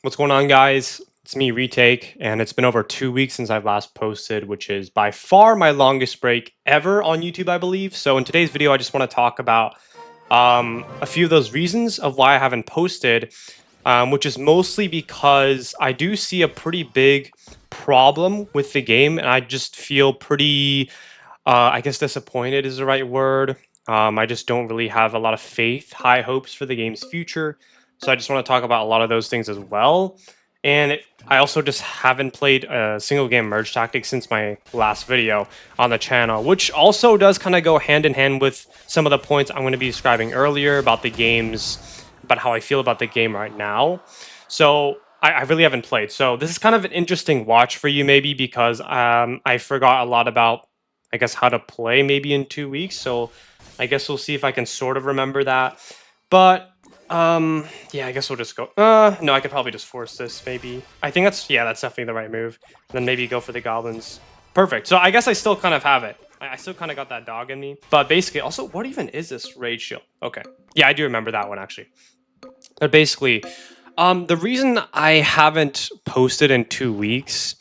What's going on, guys? It's me, Retake, and it's been over 2 weeks since I've last posted, which is by far my longest break ever on YouTube, I believe. So in today's video, I just want to talk about a few of those reasons of why I haven't posted, which is mostly because I do see a pretty big problem with the game, and I just feel pretty, I guess disappointed is the right word. I just don't really have a lot of faith, high hopes for the game's future. So I just want to talk about a lot of those things as well. I also just haven't played a single game merge tactics since my last video on the channel, which also does kind of go hand in hand with some of the points I'm going to be describing earlier about the games, about how I feel about the game right now. So I really haven't played. So this is kind of an interesting watch for you, maybe because I forgot a lot about, I guess, how to play maybe in 2 weeks. So I guess we'll see if I can sort of remember that. But yeah, I guess we'll just go. No, I could probably just force this, maybe. I think that's definitely the right move. And then maybe go for the goblins. Perfect. So I guess I still kind of have it. I still kind of got that dog in me. But basically, also, what even is this rage shield? Okay. Yeah, I do remember that one, actually. But basically, the reason I haven't posted in 2 weeks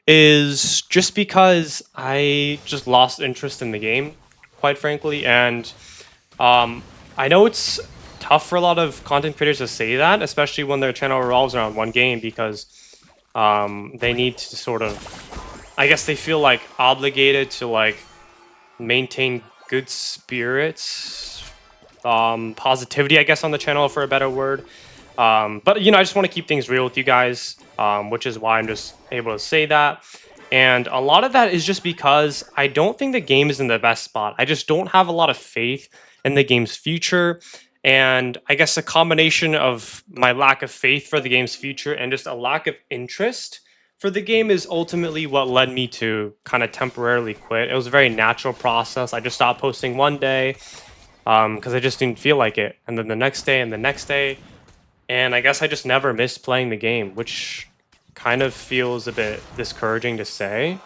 is just because I just lost interest in the game, quite frankly. And I know it's tough for a lot of content creators to say that, especially when their channel revolves around one game, because they need to sort of, I guess they feel like obligated to like maintain good spirits, positivity, I guess, on the channel for a better word. But I just want to keep things real with you guys, which is why I'm just able to say that. And a lot of that is just because I don't think the game is in the best spot. I just don't have a lot of faith in the game's future. And I guess a combination of my lack of faith for the game's future and just a lack of interest for the game is ultimately what led me to kind of temporarily quit. It was a very natural process. I just stopped posting one day because I just didn't feel like it. And then the next day and the next day. And I guess I just never missed playing the game, which kind of feels a bit discouraging to say.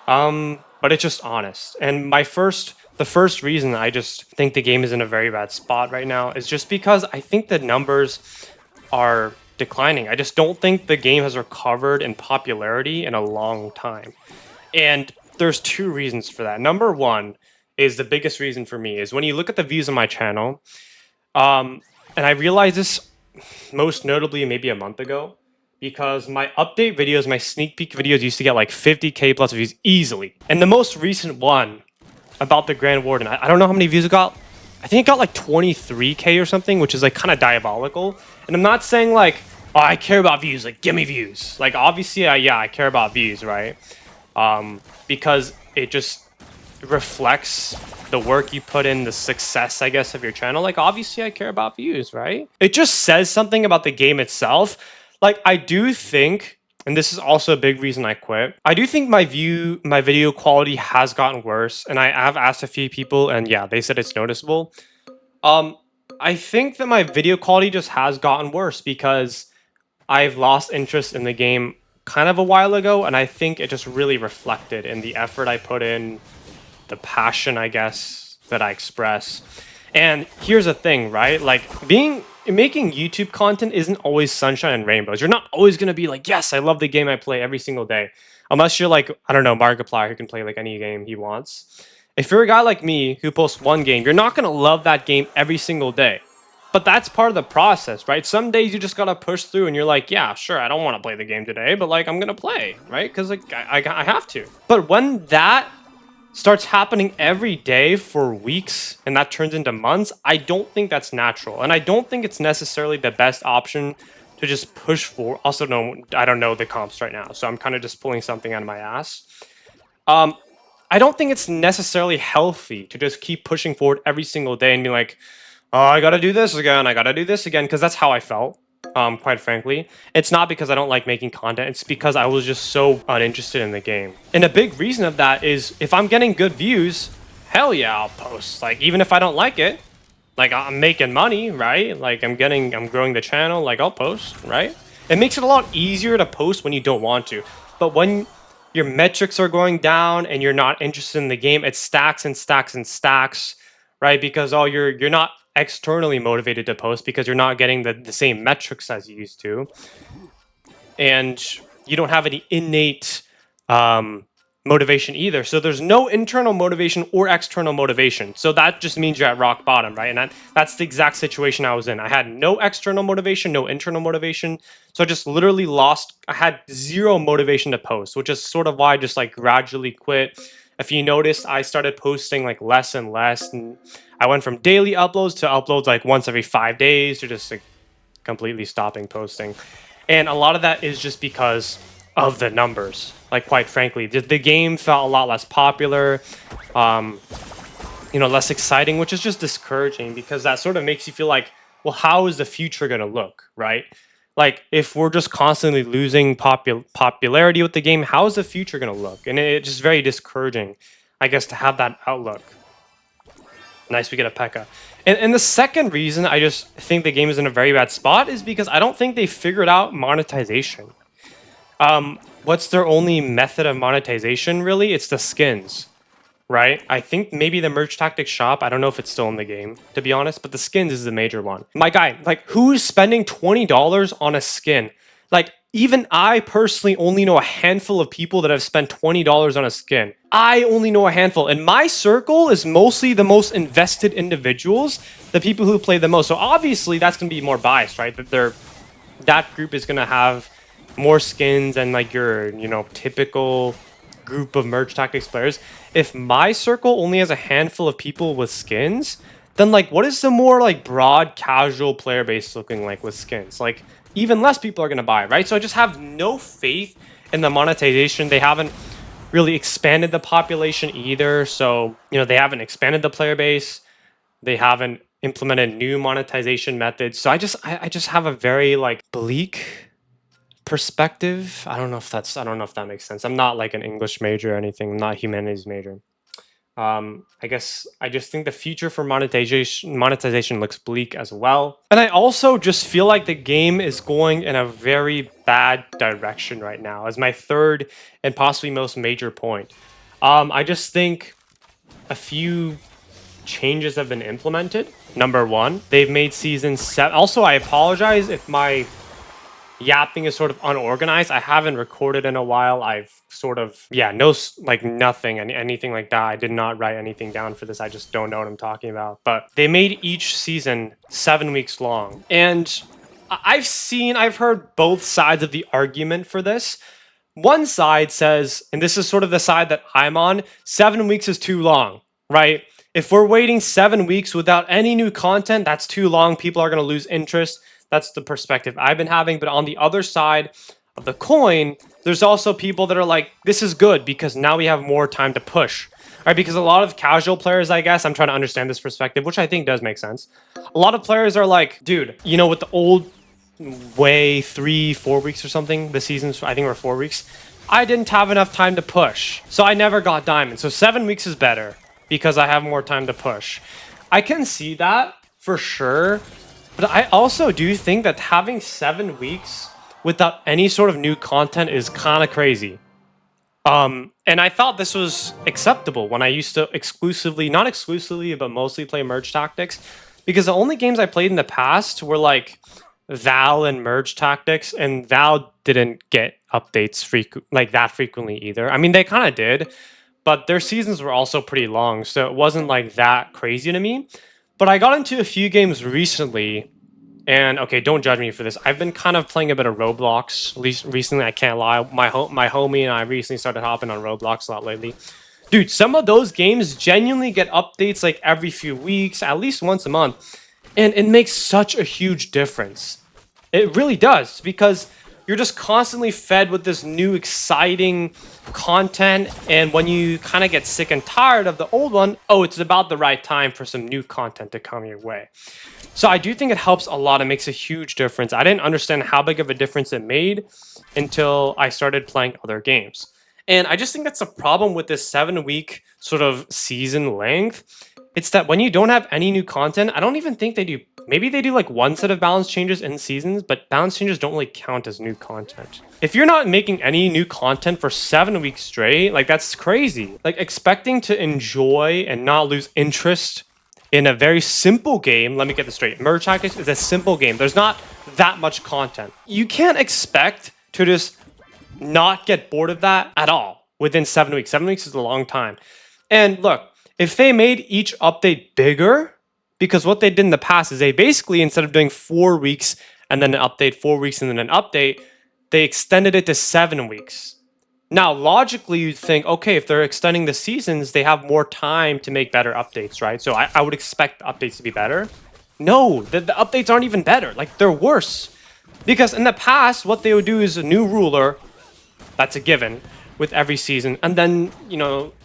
But it's just honest. And the first reason I just think the game is in a very bad spot right now is just because I think the numbers are declining. I just don't think the game has recovered in popularity in a long time. And there's two reasons for that. Number one is the biggest reason for me is when you look at the views on my channel, and I realized this most notably maybe a month ago, because my update videos, my sneak peek videos used to get like 50K plus views easily. And the most recent one about the Grand Warden, I don't know how many views it got. I think it got like 23K or something, which is like kind of diabolical. And I'm not saying like, oh, I care about views, like give me views. Like obviously, I care about views, right? Because it just reflects the work you put in, the success, I guess, of your channel. Like obviously I care about views, right? It just says something about the game itself. Like I do think, and this is also a big reason I quit, I do think my video quality has gotten worse, and I have asked a few people, and yeah, they said it's noticeable. I think that my video quality just has gotten worse because I've lost interest in the game kind of a while ago, and I think it just really reflected in the effort I put in, the passion, I guess, that I express. And here's the thing, right? Like making YouTube content isn't always sunshine and rainbows. You're not always gonna be like, yes, I love the game I play every single day. Unless you're like, I don't know, Markiplier who can play like any game he wants. If you're a guy like me who posts one game, you're not gonna love that game every single day. But that's part of the process, right? Some days you just gotta push through and you're like, yeah, sure, I don't wanna play the game today, but like I'm gonna play, right? Because like I have to. But when that starts happening every day for weeks and that turns into months, I don't think that's natural. And I don't think it's necessarily the best option to just push for. Also, no, I don't know the comps right now, so I'm kind of just pulling something out of my ass. I don't think it's necessarily healthy to just keep pushing forward every single day and be like, oh, I gotta do this again, I gotta do this again, because that's how I felt. Quite frankly, it's not because I don't like making content, it's because I was just so uninterested in the game. And a big reason of that is if I'm getting good views, hell yeah, I'll post. Like, even if I don't like it, like I'm making money, right? Like I'm growing the channel, like I'll post, right? It makes it a lot easier to post when you don't want to. But when your metrics are going down and you're not interested in the game, it stacks and stacks and stacks, right? Because you're not externally motivated to post because you're not getting the same metrics as you used to. and you don't have any innate motivation either. So there's no internal motivation or external motivation. So that just means you're at rock bottom, right? And that's the exact situation I was in. I had no external motivation, no internal motivation. So I just literally lost, I had zero motivation to post, which is sort of why I just like gradually quit. If you noticed, I started posting like less and less. And I went from daily uploads to uploads like once every 5 days to just like completely stopping posting. And a lot of that is just because of the numbers. Like, quite frankly, the game felt a lot less popular, less exciting, which is just discouraging because that sort of makes you feel like, well, how is the future going to look, right? Like, if we're just constantly losing popularity with the game, how is the future going to look? And it's just very discouraging, I guess, to have that outlook. Nice, we get a P.E.K.K.A. And the second reason I just think the game is in a very bad spot is because I don't think they figured out monetization. What's their only method of monetization, really? It's the skins, right? I think maybe the merch tactics shop, I don't know if it's still in the game, to be honest, but the skins is the major one. My guy, like, who's spending $20 on a skin? Like, even I personally only know a handful of people that have spent $20 on a skin. I only know a handful. And my circle is mostly the most invested individuals, the people who play the most. So obviously that's going to be more biased, right? That group is going to have more skins than like your, typical group of merch tactics players. If my circle only has a handful of people with skins, then like what is the more like broad casual player base looking like with skins? Like even less people are going to buy, right? So I just have no faith in the monetization. They haven't really expanded the population either. So, they haven't expanded the player base. They haven't implemented new monetization methods. So I just have a very like bleak perspective. I don't know if that makes sense. I'm not like an English major or anything. I'm not a humanities major. I guess I just think the future for monetization looks bleak as well. And I also just feel like the game is going in a very bad direction right now, as my third and possibly most major point. I just think a few changes have been implemented. Number one, they've made season 7. Also, I apologize if my yapping is sort of unorganized. I haven't recorded in a while. I've sort of, nothing, anything like that. I did not write anything down for this. I just don't know what I'm talking about. But they made each season 7 weeks long. And I've heard both sides of the argument for this. One side says, and this is sort of the side that I'm on, 7 weeks is too long, right? If we're waiting 7 weeks without any new content, that's too long. People are going to lose interest. That's the perspective I've been having. But on the other side of the coin, there's also people that are like, this is good because now we have more time to push. Right? Because a lot of casual players, I guess, I'm trying to understand this perspective, which I think does make sense. A lot of players are like, dude, with the old way 3-4 weeks or something, the seasons, I think were 4 weeks, I didn't have enough time to push. So I never got diamond. So 7 weeks is better because I have more time to push. I can see that for sure. But I also do think that having 7 weeks without any sort of new content is kind of crazy. And I thought this was acceptable when I used to not exclusively, but mostly play Merge Tactics. Because the only games I played in the past were like Val and Merge Tactics, and Val didn't get updates that frequently either. I mean, they kind of did, but their seasons were also pretty long, so it wasn't like that crazy to me. But I got into a few games recently, and okay, don't judge me for this. I've been kind of playing a bit of Roblox recently. I can't lie. My homie and I recently started hopping on Roblox a lot lately. Dude, some of those games genuinely get updates like every few weeks, at least once a month. And it makes such a huge difference. It really does, because you're just constantly fed with this new exciting content, and when you kind of get sick and tired of the old one, it's about the right time for some new content to come your way. So I do think it helps a lot. It makes a huge difference. I didn't understand how big of a difference it made until I started playing other games. And I just think that's a problem with this 7-week sort of season length. It's that when you don't have any new content, I don't even think they do. Maybe they do like one set of balance changes in seasons, but balance changes don't really count as new content. If you're not making any new content for 7 weeks straight, like that's crazy. Like expecting to enjoy and not lose interest in a very simple game. Let me get this straight. Merge Tactics is a simple game. There's not that much content. You can't expect to just not get bored of that at all within 7 weeks. 7 weeks is a long time. And look, if they made each update bigger, because what they did in the past is they basically, instead of doing 4 weeks and then an update, 4 weeks and then an update, they extended it to 7 weeks. Now, logically, you'd think, okay, if they're extending the seasons, they have more time to make better updates, right? So I would expect the updates to be better. No, the updates aren't even better. Like, they're worse. Because in the past, what they would do is a new ruler, that's a given, with every season. And then,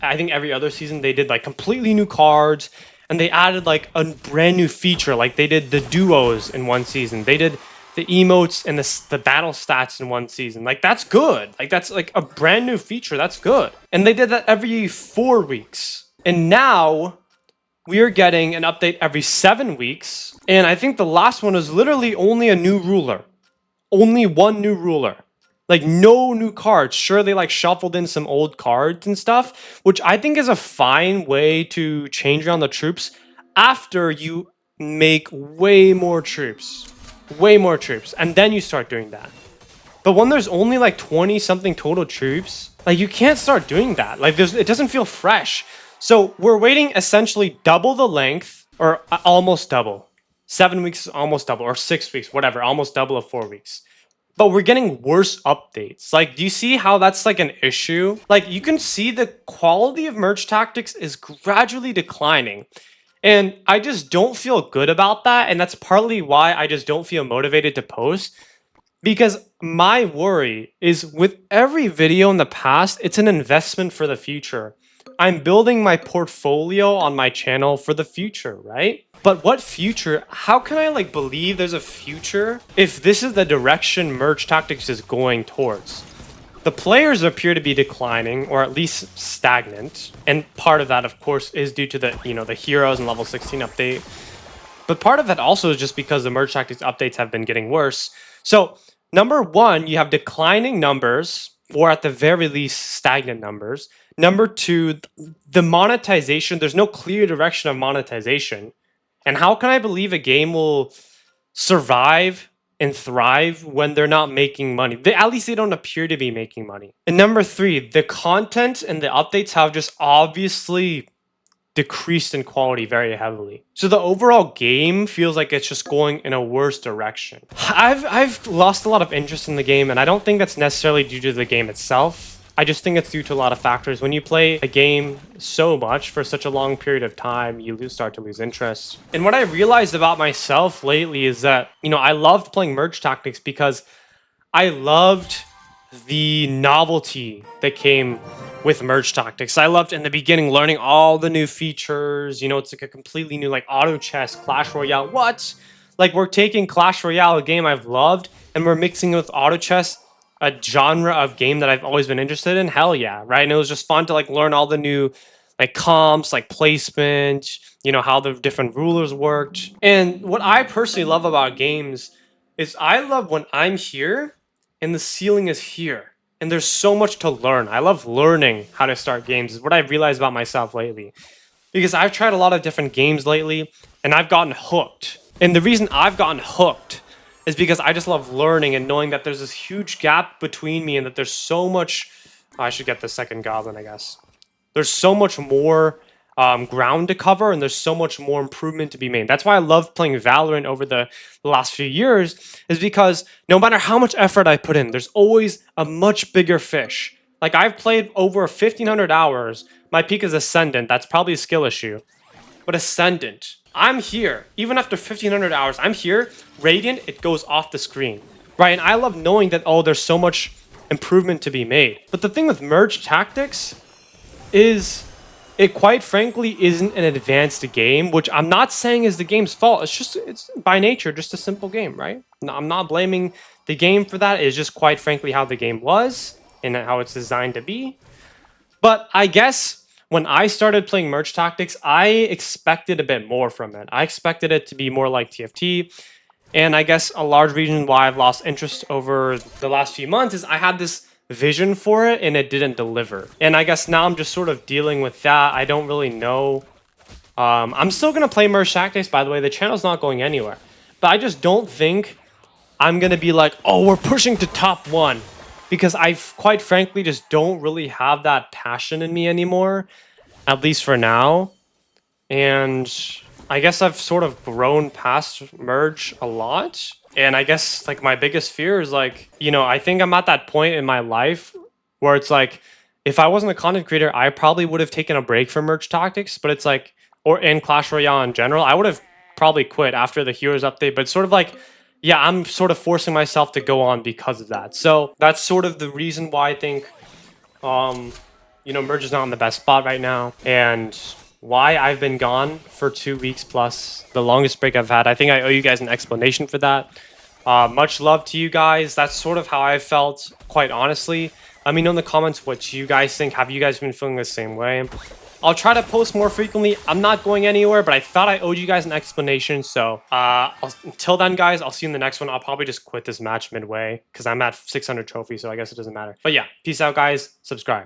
I think every other season they did like completely new cards and they added like a brand new feature. Like they did the duos in one season. They did the emotes and the battle stats in one season. Like that's good. Like that's like a brand new feature. That's good. And they did that every 4 weeks. And now we are getting an update every 7 weeks. And I think the last one is literally only a new ruler. Only one new ruler. Like no new cards. Sure, they like shuffled in some old cards and stuff, which I think is a fine way to change around the troops after you make way more troops. Way more troops. And then you start doing that. But when there's only like 20 something total troops, like you can't start doing that. Like it doesn't feel fresh. So we're waiting essentially double the length or almost double. 7 weeks is almost double, or 6 weeks, whatever, almost double of 4 weeks. But we're getting worse updates. Like, do you see how that's like an issue? Like, you can see the quality of merge tactics is gradually declining. And I just don't feel good about that. And that's partly why I just don't feel motivated to post. Because my worry is with every video in the past, it's an investment for the future. I'm building my portfolio on my channel for the future, right? But what future? How can I like believe there's a future if this is the direction merge tactics is going towards? The players appear to be declining or at least stagnant. And part of that, of course, is due to the, the heroes and level 16 update. But part of that also is just because the merge tactics updates have been getting worse. So number one, you have declining numbers, or at the very least stagnant numbers. Number two, the monetization, there's no clear direction of monetization. And how can I believe a game will survive and thrive when they're not making money? At least they don't appear to be making money. And number three, the content and the updates have just obviously decreased in quality very heavily. So the overall game feels like it's just going in a worse direction. I've lost a lot of interest in the game, and I don't think that's necessarily due to the game itself. I just think it's due to a lot of factors. When you play a game so much for such a long period of time, you start to lose interest. And what I realized about myself lately is that, I loved playing merge tactics because I loved the novelty that came with merge tactics. I loved in the beginning learning all the new features. It's like a completely new like auto chess, Clash Royale. What? Like we're taking Clash Royale, a game I've loved, and we're mixing it with auto chess, a genre of game that I've always been interested in. Hell yeah, right? And it was just fun to like learn all the new like comps, like placement, how the different rulers worked. And what I personally love about games is I love when I'm here and the ceiling is here. And there's so much to learn. I love learning how to start games, is what I've realized about myself lately. Because I've tried a lot of different games lately, and I've gotten hooked. And the reason I've gotten hooked is because I just love learning and knowing that there's this huge gap between me and that there's so much... I should get the second goblin, I guess. There's so much more ground to cover, and there's so much more improvement to be made. That's why I love playing Valorant over the last few years, is because no matter how much effort I put in, there's always a much bigger fish. Like I've played over 1,500 hours. My peak is Ascendant. That's probably a skill issue. But Ascendant, I'm here. Even after 1,500 hours, I'm here. Radiant, it goes off the screen. Right, and I love knowing that, there's so much improvement to be made. But the thing with merge tactics is it quite frankly isn't an advanced game, which I'm not saying is the game's fault. It's by nature just a simple game, right? No, I'm not blaming the game for that. It's just quite frankly how the game was and how it's designed to be. But I guess when I started playing merge tactics, I expected a bit more from it. I expected it to be more like TFT. And I guess a large reason why I've lost interest over the last few months is I had this vision for it and it didn't deliver. And I guess now I'm just sort of dealing with that. I don't really know. I'm still going to play merge tactics, by the way. The channel's not going anywhere. But I just don't think I'm going to be like, we're pushing to top 1. because I quite frankly just don't really have that passion in me anymore, at least for now. And I guess I've sort of grown past merge a lot. And I guess like my biggest fear is like, I think I'm at that point in my life where it's like, if I wasn't a content creator, I probably would have taken a break from merge tactics. But it's like, or in Clash Royale in general, I would have probably quit after the Heroes update. But it's sort of like, yeah, I'm sort of forcing myself to go on because of that. So that's sort of the reason why I think um, merge is not in the best spot right now, and why I've been gone for 2 weeks plus, the longest break I've had. I think I owe you guys an explanation for that. Much love to you guys. That's sort of how I felt, quite honestly. Let me know in the comments what you guys think. Have you guys been feeling the same way? I'll try to post more frequently. I'm not going anywhere, but I thought I owed you guys an explanation. So until then, guys, I'll see you in the next one. I'll probably just quit this match midway because I'm at 600 trophies, so I guess it doesn't matter. But yeah, peace out, guys. Subscribe.